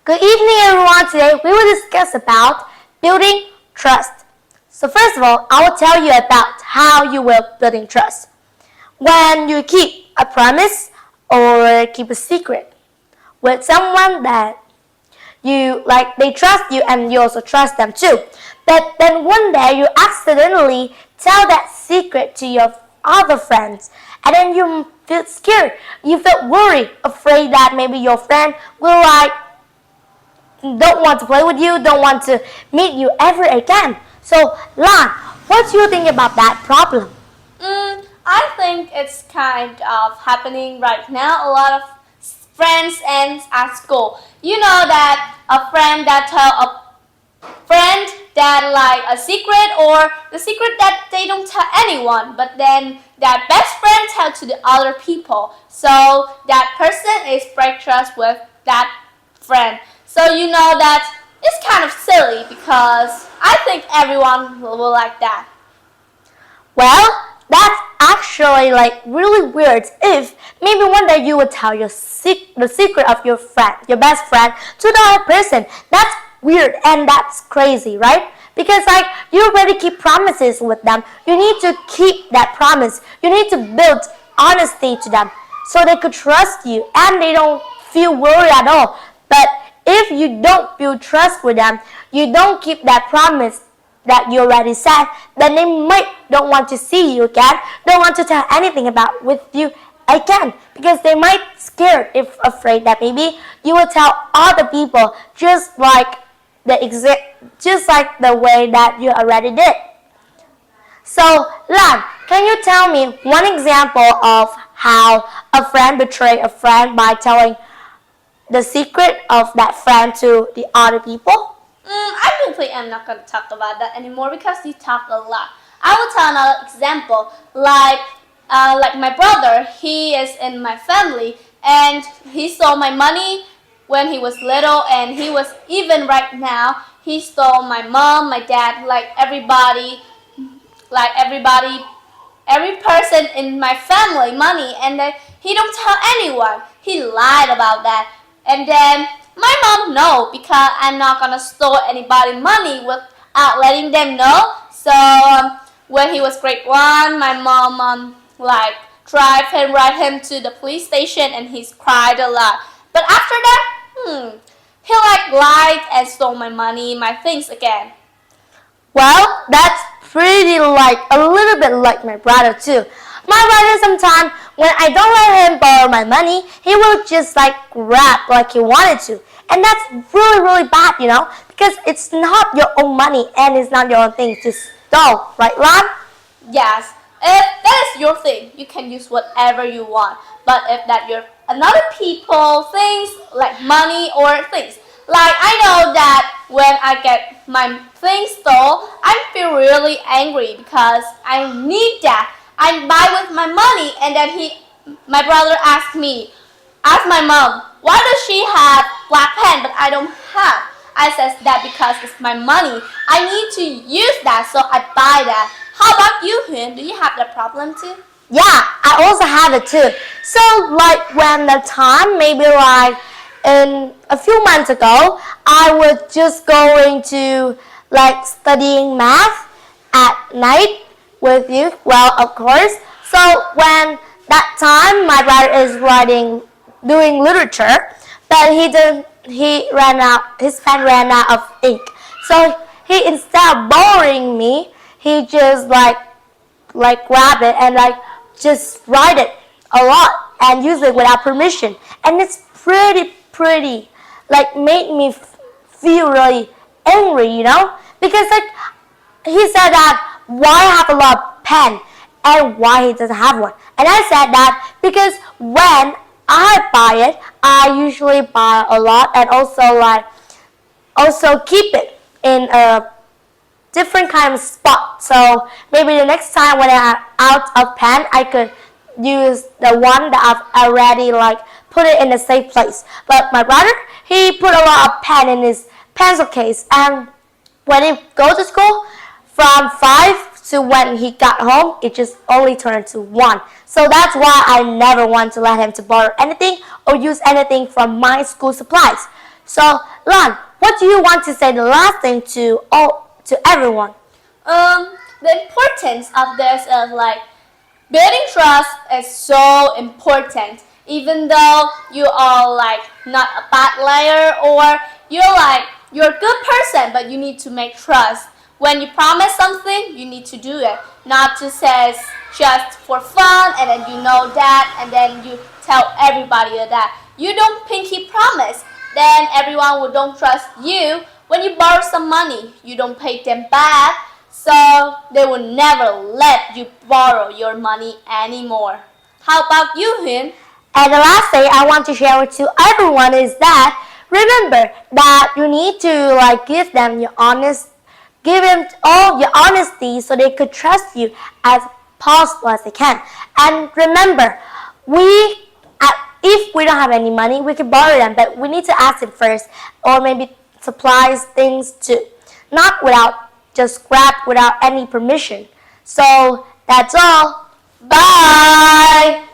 Good evening, everyone. Today we will discuss about building trust. So first of all, I will tell you about how you will building trust. When you keep a promise or keep a secret with someone that you like, they trust you and you also trust them too. But then one day you accidentally tell that secret to your other friends, and then you feel scared, you feel worried, afraid that maybe your friend will don't want to play with you, don't want to meet you ever again. So, Lan, what do you think about that problem? I think it's kind of happening right now. A lot of friends and at school. You know that a friend that tell a friend that like a secret or the secret that they don't tell anyone, but then that best friend tell to the other people. So that person is break trust with that friend. So you know that it's kind of silly because I think everyone will like that. Well, that's actually like really weird if maybe one day you would tell the secret of your friend, your best friend, to the other person. That's weird and that's crazy, right? Because like you already keep promises with them. You need to keep that promise. You need to build honesty to them so they could trust you and they don't feel worried at all. But if you don't build trust with them, you don't keep that promise that you already said, then they might don't want to see you again, don't want to tell anything about with you again, because they might scared if afraid that maybe you will tell other people just like the way that you already did. So, Lan, can you tell me one example of how a friend betrayed a friend by telling the secret of that friend to the other people? I completely am not going to talk about that anymore because you talk a lot. I will tell another example, like my brother. He is in my family and he stole my money when he was little, and he was even right now. He stole my mom, my dad, every person in my family money, and then he don't tell anyone. He lied about that, and then my mom know because I'm not gonna steal anybody money without letting them know. So when he was grade 1, my mom drive him, ride him to the police station, and he's cried a lot. But after that, he lied and stole my money, my things again. Well, that's pretty like a little bit like my brother too. My brother sometimes when I don't let him borrow my money, he will just grab like he wanted to. And that's really, really bad, because it's not your own money and it's not your own thing to steal, right, Lan? Yes, if that is your thing, you can use whatever you want. But if that your another people things like money or things, I know that when I get my things stole, I feel really angry because I need that. I buy with my money, and then my brother asked my mom, why does she have black pen but I don't have? I said that because it's my money. I need to use that, so I buy that. How about you, Hyun? Do you have that problem too? Yeah, I also have it too. So when the time, maybe in a few months ago, I was just going to studying math at night with you. Well, of course. So when that time my brother is doing literature, but his pen ran out of ink. So he, instead of borrowing me, he just grab it and just write it a lot and use it without permission. And it's pretty made me feel really angry, because he said that why have a lot of pen and why he doesn't have one. And I said that because when I buy it, I usually buy a lot and also keep it in a different kind of spot. So maybe the next time when I'm out of pen, I could use the one that I've already put it in a safe place. But my brother, he put a lot of pen in his pencil case, and when he go to school, from 5 to when he got home, it just only turned to 1. So that's why I never want to let him to borrow anything or use anything from my school supplies. So, Lan, what do you want to say the last thing to everyone? The importance of this is like building trust is so important. Even though you are like not a bad liar or you're a good person, but you need to make trust. When you promise something, you need to do it, not to say just for fun and then you know that and then you tell everybody that. You don't pinky promise, then everyone will don't trust you. When you borrow some money, you don't pay them back, so they will never let you borrow your money anymore. How about you, Hyun? And the last thing I want to share to everyone is that remember that you need to like give them all your honesty so they could trust you as possible as they can. And remember, if we don't have any money, we can borrow them, but we need to ask them first, or maybe supplies things too, not just grab without any permission. So that's all. Bye.